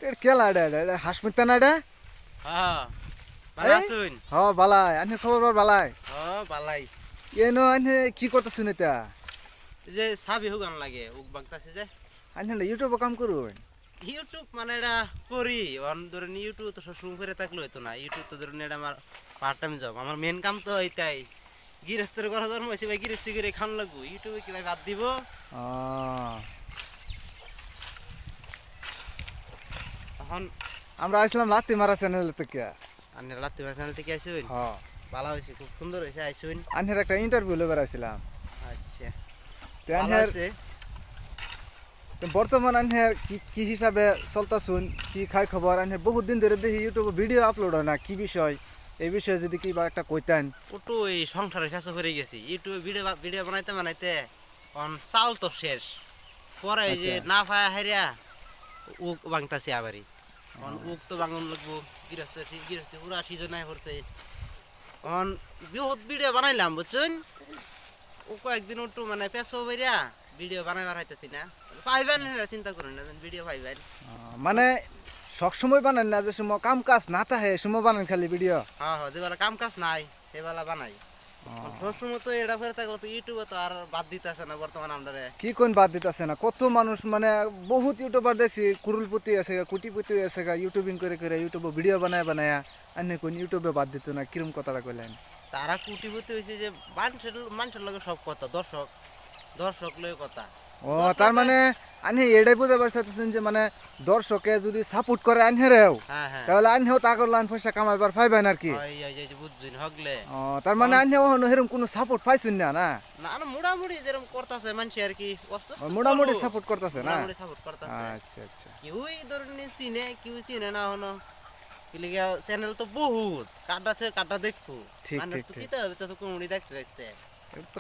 এটা কেলা এটা হাসমিতা না এটা হ্যাঁ ভালো আছুন হ বালাই আনে খবর বালাই বালাই এনো আনে কি করতেছুন এটা যে সাবি হুগান লাগে উক বাগতাছে যে আনে ইউটিউবে কাম করুন ইউটিউব মানে এটা করি অন ধরেন ইউটিউব তো সবসময় করে থাকলে হইতো না ইউটিউব তো ধরেন এটা আমার পার্ট টাইম জব আমার মেন কাম তো এইটাই গৃহস্থের ঘরে জন্ম হয়েছে ভাই গৃহস্থী করে খান লাগবো ইউটিউবে কি ভাই বাদ দিব এখন আমরা আসলাম লাত্তি মারা চ্যানেল থেকে আন্নের লাত্তি চ্যানেল থেকে আইসুন হ্যাঁ ভালো হয়েছে খুব সুন্দর হয়েছে আইসুন আনের একটা ইন্টারভিউ লেবার আসছিলাম আচ্ছা তো ভালো আনের হয়েছে বর্তমান আনের কি হিসাবে চলতাছুন কি খাই খবর আনের বহুত দিন ধরে দেখি ইউটিউবে ভিডিও আপলোড হয় না কি বিষয় এই বিষয়ে যদি কি বা একটা কইতেন ওটু এই সংসারের কাছে হয়ে গেছি ইউটিউবে ভিডিও বানাইতে চাউল তো শেষ পরে এই যে না পায়া হারিয়া উক বাংতাছি আবারই উক তো বাঙন লাগবো গৃহস্থী পুরা সিজনায় করতে বহুত ভিডিও বানাইলাম বুঝছেন ও কয়েকদিন একটু মানে পেছো বেরিয়া ভিডিও বানাইবার হাইতেছি না পাইবেন চিন্তা করুন না ভিডিও পাইবেন মানে সবসময় বানান না যে সময় কাম কাজ না থাকে সময় বানান খালি ভিডিও হ্যাঁ হ্যাঁ যেবেলা কাম কাজ নাই সেবেলা বানাই সবসময় তো এটা করে থাকলে তো ইউটিউবে তো আর বাদ দিতেছে না বর্তমান আমরা কি কোন বাদ দিতেছে না কত মানুষ মানে বহুত ইউটিউবার দেখছি কুরুলপতি আছে কুটিপতি আছে ইউটিউবিং করে করে ইউটিউবে ভিডিও বানায় আনে কোন ইউটিউবে বাদ দিত না কিরম কথাটা কইলেন তারা কুটিপতি হয়েছে যে মানুষের লগে সব কথা দর্শক লগে কথা ও তার মানে আনে এটাই বুঝাবার চাইতেছেন যে মানে দর্শকে যদি সাপোর্ট করে আনহেরেও তাহলে আনহেও তাকর লাইন পয়সা কামাইবার পাইবেন আর কি বুঝছেন হগলে ও তার মানে আনহেও হেরম কোনো সাপোর্ট পাইছেন না না না মোটামুটি যেরকম করতেছে মানুষ আর কি মোটামুটি সাপোর্ট করতেছে না সাপোর্ট করতেছে আচ্ছা আচ্ছা কেউই ধরুন চিনে কেউ চিনে না হনো চ্যানেল তো বহুত কাটা থেকে কাটা দেখবো ঠিক ঠিক ঠিক তো কমেডি দেখতে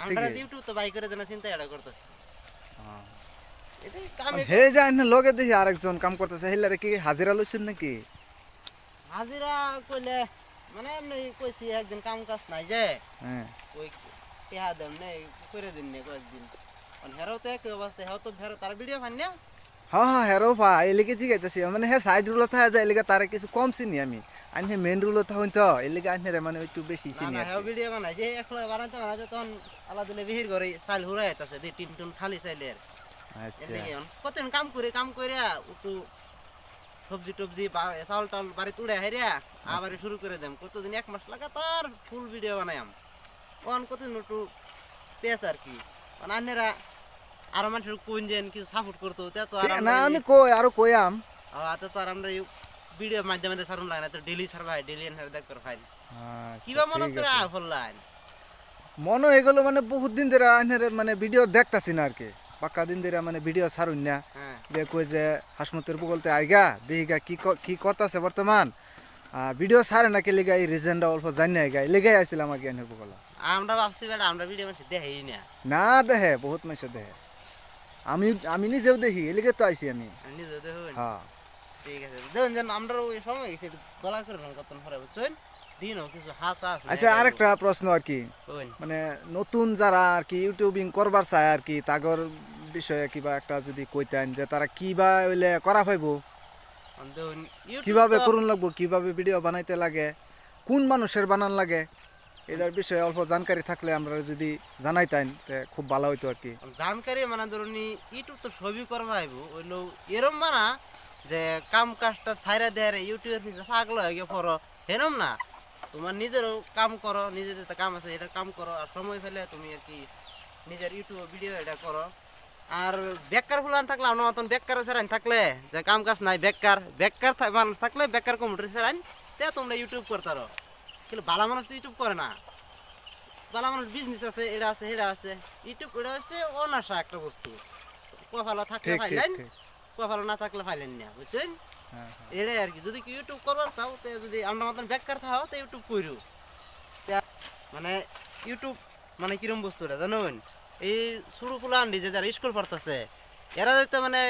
আমরা ইউটিউব তো বাই করে দেনা চিন্তা এটা করতেছে হে যা লগে দেখি আরেকজন কাম করতেছে হেলারে কি হাজিরা লইছেন নাকি হাজিরা কইলে মানে এমনি কইছি একদিন কাম কাজ নাই যে ওই টিহা দেন নেই করে দিন নে কয়েকদিন হেরাও তো একই অবস্থা হেও তো ফেরো তার ভিডিও ফান না হ্যাঁ হেরো ভাই এলিকে জিগাইতেছি মানে হে সাইড রুল থাকা যায় এলিকে তারে কিছু কম চিনি আমি আনহে মেন রুল থাকুন তো এলিকে আনহে মানে একটু বেশি চিনি না হেও ভিডিও বানাই যে একলা বানাইতে তখন আলাদা দিলে বিহির করে চাল হুরাই আইতাছে দি টিন খালি চাইলের আচ্ছা কতদিন কাম করে একটু সবজি টবজি চাউল টাউল বাড়িতে উড়ে হাইরা আবার শুরু করে দেম কতদিন 1 মাস লাগাতার ফুল ভিডিও বানাইম কতদিন একটু পেস আর কি আন্নেরা আর মানুষের কোন যেন কিছু সাপোর্ট করতো তো আর না আমি কই আরো কইয়াম তো আর আমরা ভিডিও মাধ্যমে সারুন লাগে না তো ডেইলি সারভাই ডেইলি এনহার দেখ করে ফাইল আচ্ছা কিবা মনে করে ফললাইন মনো এগুলো মানে বহুত দিন ধরে আইনের মানে ভিডিও দেখতাছি না আর কি পাক্কা দিন ধরে মানে ভিডিও ছাড়ুন না যে কই যে হাসমতের বগলতে আইগা দেহিগা কি করতেছে বর্তমান ভিডিও ছাড়ে না কে লেগা এই রিজনটা অল্প জানি না গাই লেগাই আইছিলাম আগে আইনের বগল আমরা ভাবছি বেটা আমরা ভিডিও মানে দেখাই না না দেখে বহুত মানুষ দেখে আমি নিজেও দেখি এলিগে তো আইছি আমি নিজেও দেখুন হ্যাঁ ঠিক আছে দেখুন যেন আমরা ওই সময় গেছি গলা করে কতন পরে বুঝছেন দিনও কিছু হাসা আচ্ছা আরেকটা প্রশ্ন আর কি মানে নতুন যারা আর কি ইউটিউবিং করবার চায় আর কি তাগর বিষয়ে কিবা একটা যদি কইতেন যে তারা কিবা হইলে করা পাইব কিভাবে করুন লাগবো কিভাবে ভিডিও বানাইতে লাগে কোন মানুষের বানান লাগে এটার বিষয়ে অল্প জানকারি থাকলে আমরা যদি জানাইতেন খুব ভালো হইতো আর কি জানকারি মানে ধরুন ইউটিউব তো ছবি করবা আইব ওইলো এরম মানা যে কাম কাজটা ছাইরা দেয় ইউটিউবের পিছনে পাগল হয়ে গিয়ে পড়ো হেরম না তোমার নিজেরও কাম করো নিজের যেটা কাম আছে এটা কাম করো আর সময় ফেলে তুমি আর কি নিজের ইউটিউব ভিডিও এটা করো আর বেকার ফুলান থাকলে আমার মতন বেকার ছাড়ান থাকলে যে কাম কাজ নাই বেকার মানুষ থাকলে বেকার কম্পিউটার ছাড়ান তে তোমরা ইউটিউব করতারো কিন্তু ভালো মানুষ তো ইউটিউব করে না ভালো মানুষ বিজনেস আছে এটা আছে সেটা আছে ইউটিউব এটা হচ্ছে অনাশা একটা বস্তু ভালো থাকলে ফাইলেন ভালো না থাকলে ফাইলেন না বুঝছেন এটাই আর কি যদি ইউটিউব করবার চাও তো যদি আমরা মতন বেকার থাও তো ইউটিউব করু মানে ইউটিউব মানে কিরম বস্তুটা জানুন এই শুরু ফুলা আন্ডি যে যারা স্কুল পড়তেছে এরা যাতে মানে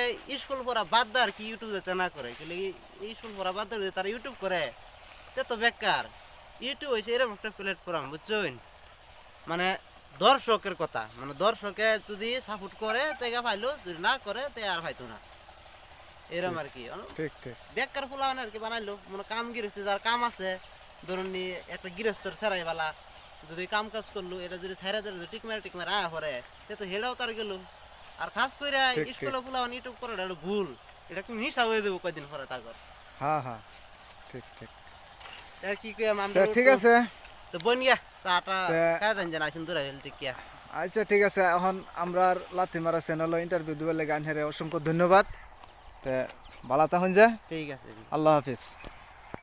স্কুল পড়া বাদ দেয় আর কি ইউটিউব যাতে না করে কিন্তু এই স্কুল পড়া বাদ দেয় তারা ইউটিউব করে সে তো বেকার ইউটিউব হয়েছে এরকম একটা প্ল্যাটফর্ম বুঝছেন মানে দর্শকের কথা মানে দর্শকে যদি সাপোর্ট করে তেগা পাইলো যদি না করে তে আর পাইতো না এরম আর কি ঠিক ঠিক বেকার পোলা আর কি বানাইলো মনে কাম গৃহস্থ যার কাম আছে ধরুন নি একটা গৃহস্থর ছাড়াই বালা যদি কাম কাজ করলো এটা যদি ছাইরা দিলে যদি টিকমার আয়া পরে সে তো হেডাও তার গেল আর খাস করে ঠিক, ঠিক। স্কুলে পোলা ইউটিউব করে এটা হলো ভুল এটা একটু নিশা হয়ে দেবো কয়দিন পরে তাগর হ্যাঁ হ্যাঁ ঠিক ঠিক আর কি কই তা ঠিক আছে তো বোন গিয়া চাটা তা- খাই দেন জানা সুন্দর হেলতে কিয়া আচ্ছা ঠিক আছে এখন আমরা লাথি মারা চ্যানেল ইন্টারভিউ দিবার লেগে আনহারে অসংখ্য ধন্যবাদ তে ভালো থাকুন যা ঠিক আছে আল্লাহ হাফিজ